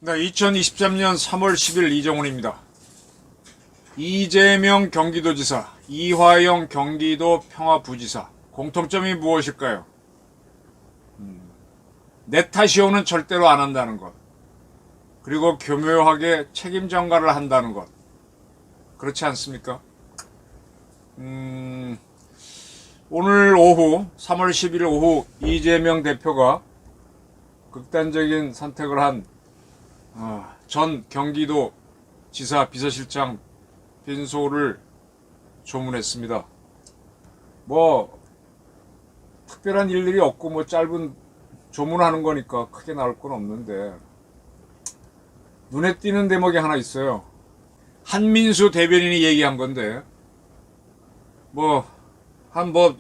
네, 2023년 3월 10일 이정훈입니다. 이재명 경기도지사, 이화영 경기도 평화부지사, 공통점이 무엇일까요? 내 탓이오는 절대로 안 한다는 것, 그리고 교묘하게 책임 전가를 한다는 것, 그렇지 않습니까? 오늘 오후 3월 10일 오후 이재명 대표가 극단적인 선택을 한 전 경기도 지사 비서실장 빈소를 조문했습니다. 뭐 특별한 일들이 없고 뭐 짧은 조문하는 거니까 크게 나올 건 없는데 눈에 띄는 대목이 하나 있어요. 한민수 대변인이 얘기한 건데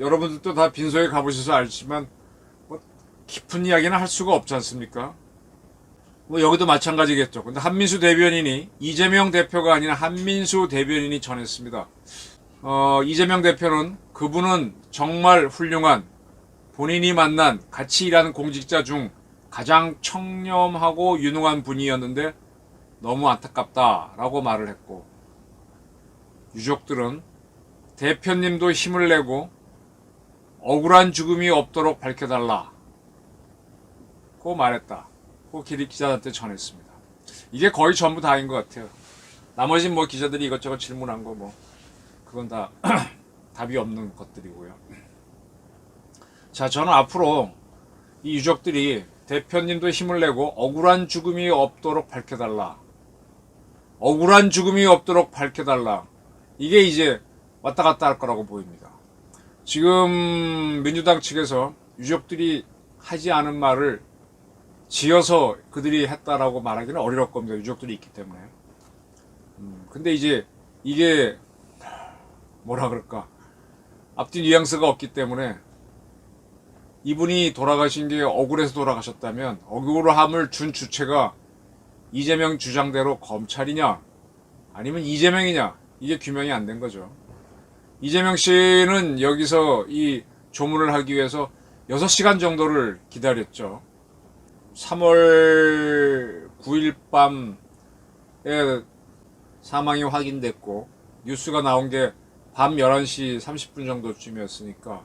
여러분들도 다 빈소에 가보셔서 알지만 뭐 깊은 이야기는 할 수가 없지 않습니까? 뭐 여기도 마찬가지겠죠. 근데 한민수 대변인이, 이재명 대표가 아니라 한민수 대변인이 전했습니다. 이재명 대표는 그분은 정말 훌륭한, 본인이 만난 같이 일하는 공직자 중 가장 청렴하고 유능한 분이었는데 너무 안타깝다라고 말을 했고, 유족들은 대표님도 힘을 내고 억울한 죽음이 없도록 밝혀달라고 말했다. 그 기자한테 전했습니다. 이게 거의 전부 다인 것 같아요. 나머지 뭐 기자들이 이것저것 질문한 거 그건 다 답이 없는 것들이고요. 자, 저는 앞으로 이 유족들이 대표님도 힘을 내고 억울한 죽음이 없도록 밝혀달라. 억울한 죽음이 없도록 밝혀달라. 이게 이제 왔다 갔다 할 거라고 보입니다. 지금 민주당 측에서 유족들이 하지 않은 말을 지어서 그들이 했다라고 말하기는 어려울 겁니다. 유족들이 있기 때문에. 근데 이제 이게 뭐라 그럴까, 앞뒤 뉘앙스가 없기 때문에 이분이 돌아가신 게 억울해서 돌아가셨다면 억울함을 준 주체가 이재명 주장대로 검찰이냐 아니면 이재명이냐, 이게 규명이 안 된 거죠. 이재명 씨는 여기서 이 조문을 하기 위해서 6시간 정도를 기다렸죠. 3월 9일 밤에 사망이 확인됐고 뉴스가 나온 게 밤 11시 30분 정도쯤이었으니까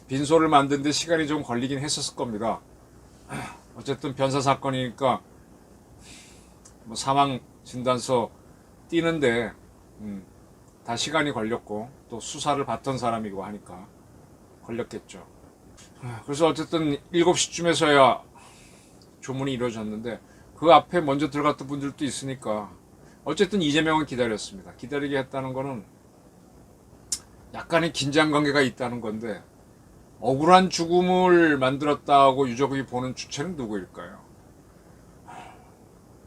빈소를 만드는데 시간이 좀 걸리긴 했었을 겁니다. 어쨌든 변사 사건이니까 뭐 사망 진단서 띄는데 다 시간이 걸렸고 또 수사를 받던 사람이고 하니까 걸렸겠죠. 그래서 어쨌든 7시쯤에서야 조문이 이루어졌는데 그 앞에 먼저 들어갔던 분들도 있으니까 어쨌든 이재명은 기다렸습니다. 기다리게 했다는 거는 약간의 긴장관계가 있다는 건데, 억울한 죽음을 만들었다고 유족이 보는 주체는 누구일까요?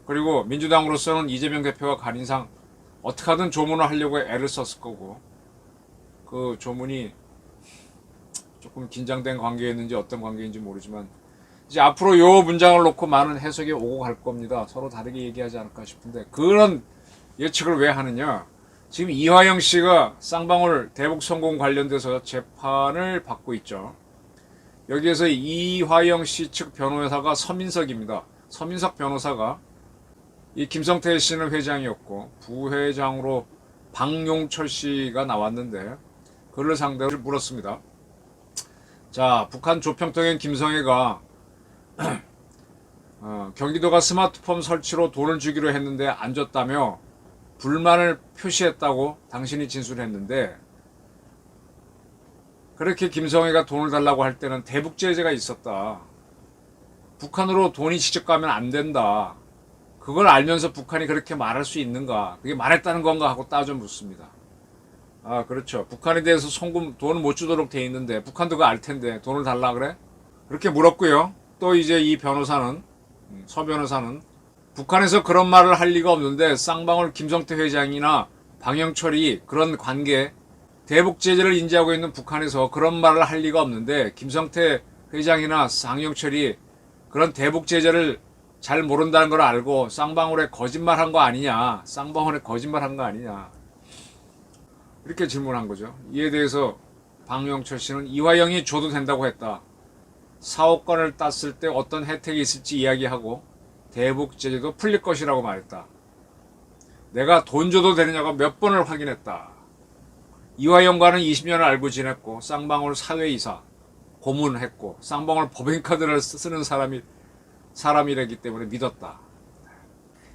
그리고 민주당으로서는 이재명 대표가 간 이상 어떻게 하든 조문을 하려고 애를 썼을 거고, 그 조문이 조금 긴장된 관계였는지 어떤 관계인지 모르지만 이제 앞으로 요 문장을 놓고 많은 해석이 오고 갈 겁니다. 서로 다르게 얘기하지 않을까 싶은데, 그런 예측을 왜 하느냐, 지금 이화영 씨가 쌍방울 대북 성공 관련돼서 재판을 받고 있죠. 여기에서 이화영 씨 측 변호사가 서민석입니다. 서민석 변호사가 이 김성태 씨는 회장이었고 부회장으로 박용철 씨가 나왔는데 그를 상대로 물었습니다. 자, 북한 조평통행 김성애가 경기도가 스마트폰 설치로 돈을 주기로 했는데 안 줬다며 불만을 표시했다고 당신이 진술했는데, 그렇게 김성애가 돈을 달라고 할 때는 대북 제재가 있었다. 북한으로 돈이 직접 가면 안 된다. 그걸 알면서 북한이 그렇게 말할 수 있는가? 그게 말했다는 건가 하고 따져 묻습니다. 아, 그렇죠. 북한에 대해서 돈을 못 주도록 돼 있는데 북한도 그거 알 텐데 돈을 달라 그래? 그렇게 물었고요. 또 이제 이 변호사는, 서 변호사는 북한에서 그런 말을 할 리가 없는데 쌍방울 김성태 회장이나 방영철이 그런 관계, 대북 제재를 인지하고 있는 북한에서 그런 말을 할 리가 없는데 김성태 회장이나 방영철이 그런 대북 제재를 잘 모른다는 걸 알고 쌍방울에 거짓말한 거 아니냐, 쌍방울에 거짓말한 거 아니냐, 이렇게 질문한 거죠. 이에 대해서 박영철 씨는 이화영이 줘도 된다고 했다. 사업권을 땄을 때 어떤 혜택이 있을지 이야기하고 대북 제재도 풀릴 것이라고 말했다. 내가 돈 줘도 되느냐고 몇 번을 확인했다. 이화영과는 20년을 알고 지냈고 쌍방울 사회이사, 고문했고 쌍방울 법인카드를 쓰는 사람이라기 때문에 믿었다.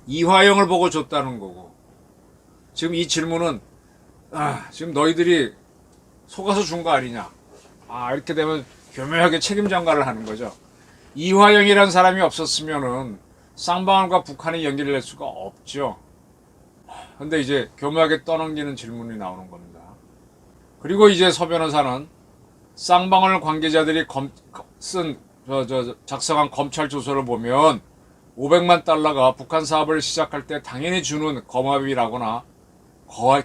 이화영을 보고 줬다는 거고, 지금 이 질문은 지금 너희들이 속아서 준 거 아니냐, 이렇게 되면 교묘하게 책임 전가를 하는 거죠. 이화영이라는 사람이 없었으면은 쌍방울과 북한이 연결될 수가 없죠. 근데 이제 교묘하게 떠넘기는 질문이 나오는 겁니다. 그리고 이제 서 변호사는 쌍방울 관계자들이 작성한 검찰 조서를 보면 500만 달러가 북한 사업을 시작할 때 당연히 주는 거마비라거나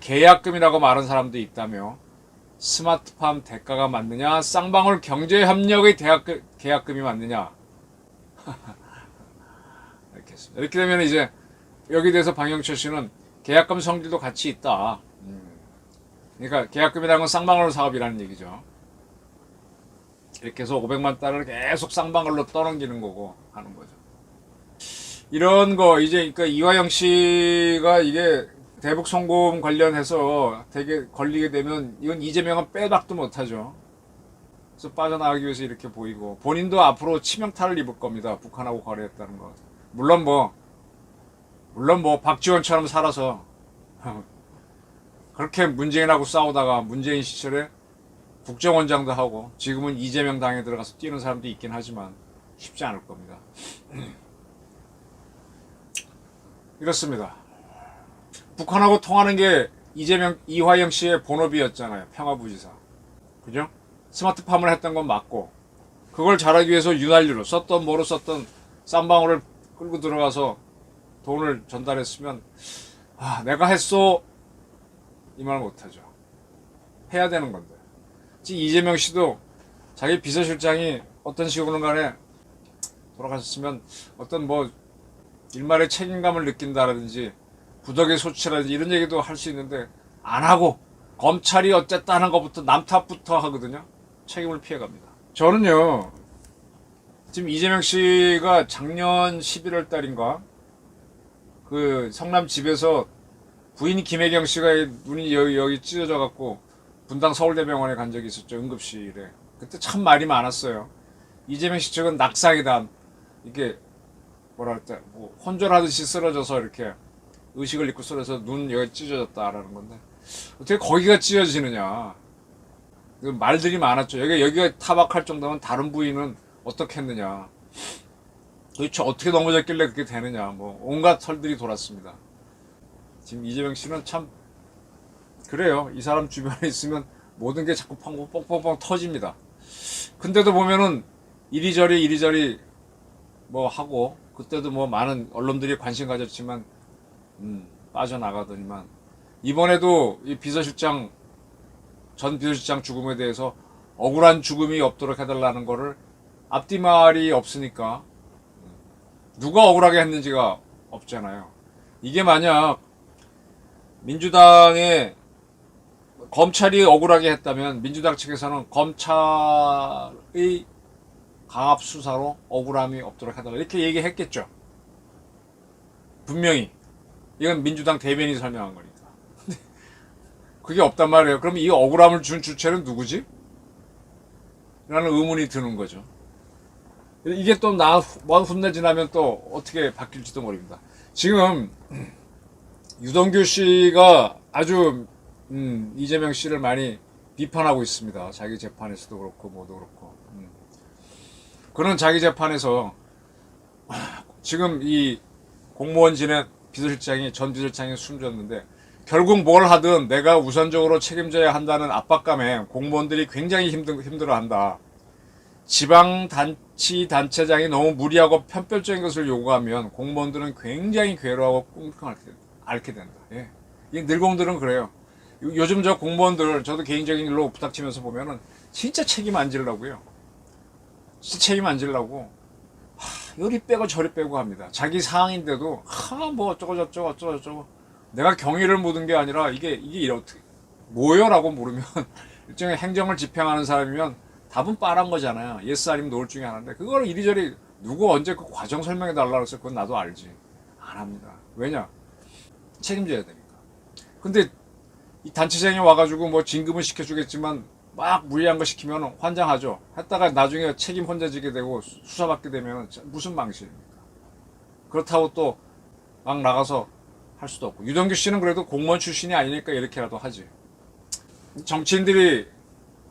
계약금이라고 말한 사람도 있다며, 스마트팜 대가가 맞느냐, 쌍방울 경제협력의 계약금이 맞느냐. 이렇게 했습니다. 이렇게 되면 이제 여기 대해서 박영철 씨는 계약금 성질도 같이 있다. 그러니까 계약금이라는 건 쌍방울 사업이라는 얘기죠. 이렇게 해서 500만 달러를 계속 쌍방울로 떠넘기는 거고 하는 거죠. 이런 거 이제 그러니까 이화영 씨가 이게 대북 송금 관련해서 되게 걸리게 되면 이건 이재명은 빼박도 못하죠. 그래서 빠져나가기 위해서 이렇게 보이고, 본인도 앞으로 치명타를 입을 겁니다. 북한하고 거래했다는 거. 물론 뭐 박지원처럼 살아서 그렇게 문재인하고 싸우다가 문재인 시절에 국정원장도 하고 지금은 이재명 당에 들어가서 뛰는 사람도 있긴 하지만 쉽지 않을 겁니다. 이렇습니다. 북한하고 통하는 게 이화영 씨의 본업이었잖아요. 평화부지사. 그죠? 스마트팜을 했던 건 맞고, 그걸 잘하기 위해서 윤활유로 썼던 뭐로 썼던 쌍방울을 끌고 들어가서 돈을 전달했으면 내가 했어 이 말 못하죠. 해야 되는 건데. 이재명 씨도 자기 비서실장이 어떤 식으로든 간에 돌아가셨으면 어떤 뭐 일말의 책임감을 느낀다라든지 부덕의 소치라든지 이런 얘기도 할 수 있는데 안 하고 검찰이 어쨌다 하는 것부터 남 탓부터 하거든요. 책임을 피해갑니다. 저는요, 지금 이재명 씨가 작년 11월 달인가 그 성남 집에서 부인 김혜경 씨가 눈이 여기 찢어져 갖고 분당 서울대병원에 간 적이 있었죠. 응급실에. 그때 참 말이 많았어요. 이재명 씨 측은 낙상이다. 이게 뭐랄까 뭐 혼절하듯이 쓰러져서 이렇게 의식을 잃고 쓰러져서 눈 여기 찢어졌다라는 건데, 어떻게 거기가 찢어지느냐. 말들이 많았죠. 여기가 타박할 정도면 다른 부위는 어떻게 했느냐. 도대체 어떻게 넘어졌길래 그렇게 되느냐. 뭐 온갖 설들이 돌았습니다. 지금 이재명 씨는 참 그래요. 이 사람 주변에 있으면 모든 게 자꾸 뻥뻥뻥 터집니다. 근데도 보면은 이리저리 뭐 하고, 그때도 뭐 많은 언론들이 관심 가졌지만 빠져나가더니만, 이번에도 이 전 비서실장 죽음에 대해서 억울한 죽음이 없도록 해달라는 거를 앞뒤말이 없으니까 누가 억울하게 했는지가 없잖아요. 이게 만약 민주당의 검찰이 억울하게 했다면 민주당 측에서는 검찰의 강압 수사로 억울함이 없도록 해달라 이렇게 얘기했겠죠. 분명히 이건 민주당 대변인이 설명한 거니까. 그게 없단 말이에요. 그럼 이 억울함을 준 주체는 누구지? 라는 의문이 드는 거죠. 이게 또 먼 훗날 지나면 또 어떻게 바뀔지도 모릅니다. 지금 유동규 씨가 아주 이재명 씨를 많이 비판하고 있습니다. 자기 재판에서도 그렇고 뭐도 그렇고. 그는 자기 재판에서 지금 이 공무원 지낸 전 비서실장이 숨졌는데, 결국 뭘 하든 내가 우선적으로 책임져야 한다는 압박감에 공무원들이 굉장히 힘들어한다. 지방단체장이 너무 무리하고 편별적인 것을 요구하면 공무원들은 굉장히 괴로워하고 꿍꿍 앓게 된다. 예. 이 늘공들은 그래요. 요즘 저 공무원들, 저도 개인적인 일로 부닥치면서 보면은 진짜 책임 안 지려고요. 진짜 책임 안 지려고. 요리 빼고 저리 빼고 합니다. 자기 사항인데도 뭐 어쩌고 저쩌고 어쩌고 저쩌고. 내가 경위를 묻은 게 아니라 이게 이렇게 뭐요라고 물으면 일종의 행정을 집행하는 사람이면 답은 빠른 거잖아요. 예스 아니면 노를 중에 하나인데 그걸 이리저리 누구 언제 그 과정 설명해 달라고 해서 그건 나도 알지. 안 합니다. 왜냐? 책임져야 되니까. 근데 이 단체장이 와가지고 뭐 진급은 시켜주겠지만 막 무리한 거 시키면 환장하죠. 했다가 나중에 책임 혼자 지게 되고 수사받게 되면 무슨 망신입니까? 그렇다고 또 막 나가서 할 수도 없고. 유동규 씨는 그래도 공무원 출신이 아니니까 이렇게라도 하지. 정치인들이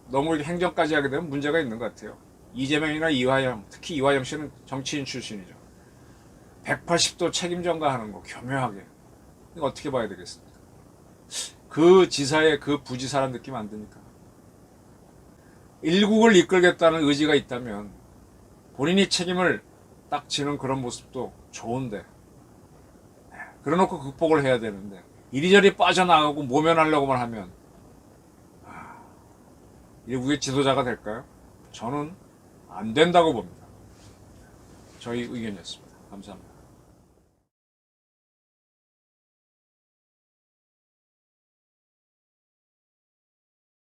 너무 행정까지 하게 되면 문제가 있는 것 같아요. 이재명이나 이화영, 특히 이화영 씨는 정치인 출신이죠. 180도 책임 전가하는 거 교묘하게. 이거 어떻게 봐야 되겠습니까? 그 지사의 그 부지사란 느낌 안 드니까. 일국을 이끌겠다는 의지가 있다면 본인이 책임을 딱 지는 그런 모습도 좋은데 그래놓고 극복을 해야 되는데 이리저리 빠져나가고 모면하려고만 하면 일국의 지도자가 될까요? 저는 안 된다고 봅니다. 저희 의견이었습니다. 감사합니다.